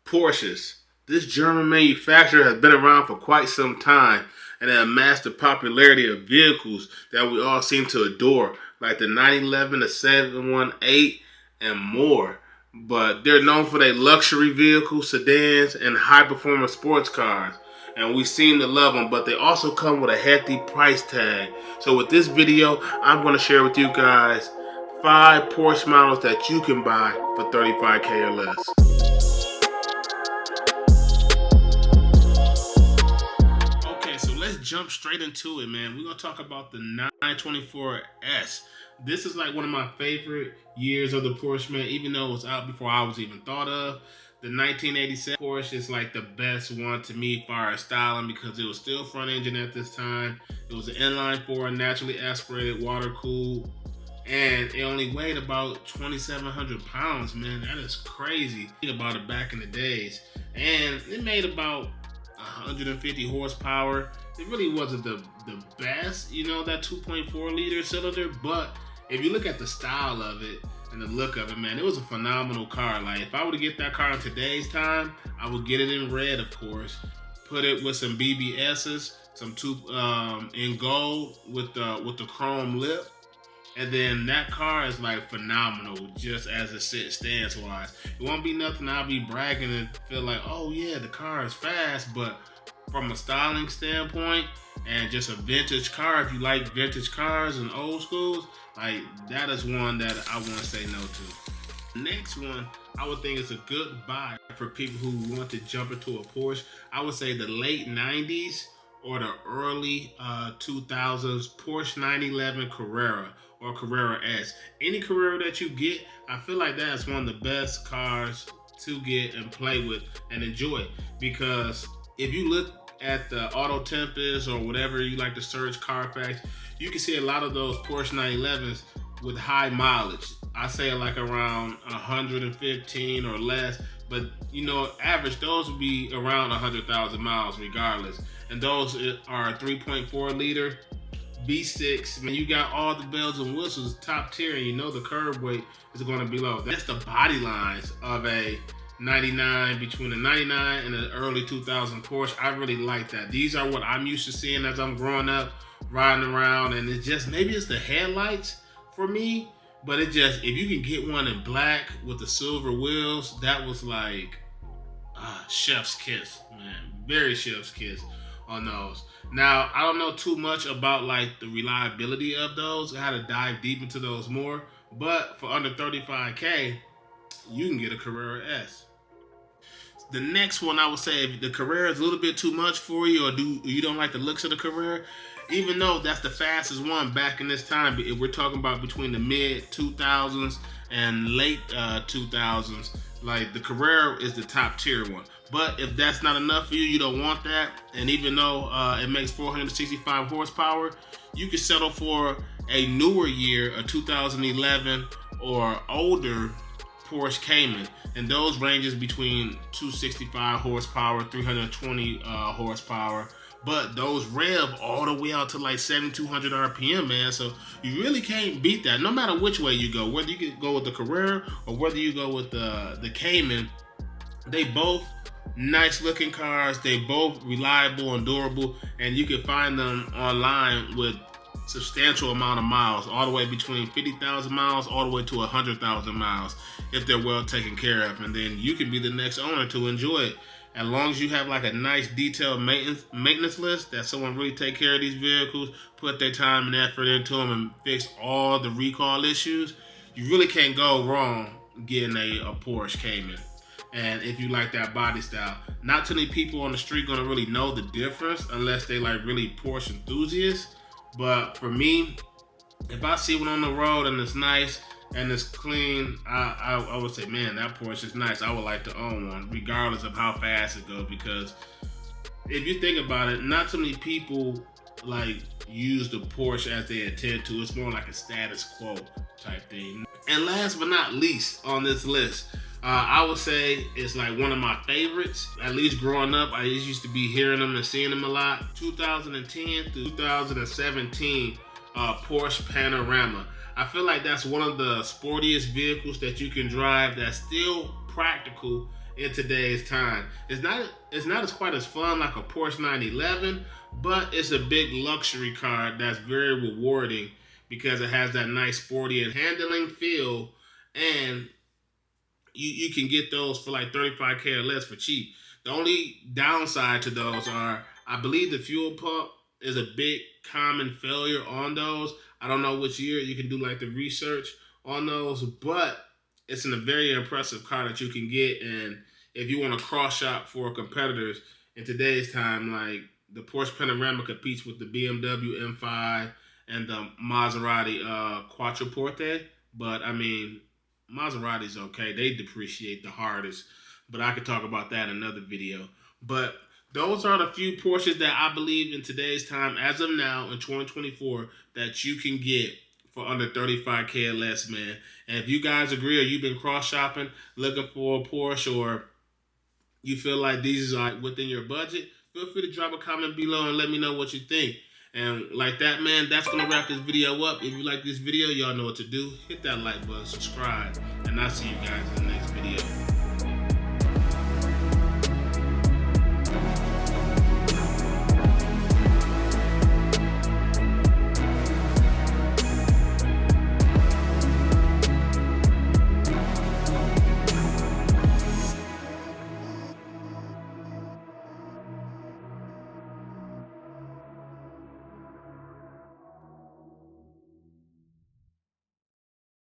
Porsches. This German manufacturer has been around for quite some time and has amassed the popularity of vehicles that we all seem to adore, like the 911, the 718, and more. But they're known for their luxury vehicles, sedans, and high-performance sports cars. And we seem to love them, but they also come with a hefty price tag. So with this video, I'm going to share with you guys 5 Porsche models that you can buy for $35K or less. So let's jump straight into it, man. We're going to talk about the 924S. This is like one of my favorite years of the Porsche, man, even though it was out before I was even thought of. The 1987 Porsche is like the best one to me as far as styling because it was still front engine at this time. It was an inline 4, naturally aspirated, water cooled, and it only weighed about 2,700 pounds, man. That is crazy. Think about it back in the days. And it made about 150 horsepower. It really wasn't the best, you know, that 2.4 liter cylinder, but if you look at the style of it and the look of it, man, it was a phenomenal car. Like, if I were to get that car in today's time, I would get it in red, of course, put it with some BBSs, some in gold with the chrome lip. And then that car is like phenomenal just as it sits stance wise. It won't be nothing I'll be bragging and feel like, oh yeah, the car is fast, but from a styling standpoint and just a vintage car, if you like vintage cars and old schools, like that is one that I won't say no to. Next one, I would think is a good buy for people who want to jump into a Porsche. I would say the late 90s or the early 2000s Porsche 911 Carrera or Carrera S. Any Carrera that you get, I feel like that's one of the best cars to get and play with and enjoy. Because if you look at the Auto Tempest or whatever you like to search, Carfax, you can see a lot of those Porsche 911s with high mileage. I say like around 115 or less, but you know, average those would be around 100,000 miles regardless. And those are 3.4 liter V6. Man, you got all the bells and whistles, top tier, and you know the curb weight is going to be low. That's the body lines of a 99, between the 99 and the early 2000 Porsche. I really like that. These are what I'm used to seeing as I'm growing up, riding around, and it's just, maybe it's the headlights for me, but it just, if you can get one in black with the silver wheels, that was like chef's kiss, man. Very chef's kiss on those. Now, I don't know too much about like the reliability of those. I had to dive deep into those more, but for under 35K, you can get a Carrera S. The next one, I would say, if the Carrera is a little bit too much for you, or you don't like the looks of the Carrera, even though that's the fastest one back in this time, if we're talking about between the mid 2000s and late 2000s, like the Carrera is the top tier one. But if that's not enough for you, you don't want that, and even though it makes 465 horsepower, you can settle for a newer year, a 2011 or older Porsche Cayman, and those ranges between 265 horsepower, 320 horsepower, but those rev all the way out to like 7,200 RPM, man. So you really can't beat that, no matter which way you go. Whether you could go with the Carrera or whether you go with the Cayman, they both nice looking cars. They both reliable and durable, and you can find them online with substantial amount of miles, all the way between 50,000 miles all the way to 100,000 miles if they're well taken care of. And then you can be the next owner to enjoy it. As long as you have like a nice detailed maintenance list, that someone really take care of these vehicles, put their time and effort into them, and fix all the recall issues, you really can't go wrong getting a Porsche Cayman. And if you like that body style, not too many people on the street gonna really know the difference unless they like really Porsche enthusiasts. But for me, if I see one on the road and it's nice and it's clean, I would say, man, that Porsche is nice. I would like to own one, regardless of how fast it goes. Because if you think about it, not too many people like use the Porsche as they intend to. It's more like a status quo type thing. And last but not least on this list, I would say it's like one of my favorites. At least growing up, I used to be hearing them and seeing them a lot. 2010 through 2017 Porsche Panorama. I feel like that's one of the sportiest vehicles that you can drive that's still practical in today's time. It's not as quite as fun like a Porsche 911, but it's a big luxury car that's very rewarding because it has that nice sporty and handling feel, and you can get those for like 35K or less for cheap. The only downside to those are, I believe the fuel pump is a big common failure on those. I don't know which year. You can do like the research on those, but it's a very impressive car that you can get. And if you want to cross shop for competitors in today's time, like the Porsche Panorama competes with the BMW M5 and the Maserati Quattroporte, but I mean, Maserati's okay. They depreciate the hardest, but I could talk about that in another video. But those are the few Porsches that I believe in today's time, as of now in 2024, that you can get for under 35K or less, man. And if you guys agree, or you've been cross-shopping, looking for a Porsche, or you feel like these are within your budget, feel free to drop a comment below and let me know what you think. And like that, man, that's going to wrap this video up. If you like this video, y'all know what to do. Hit that like button, subscribe, and I'll see you guys in the next video.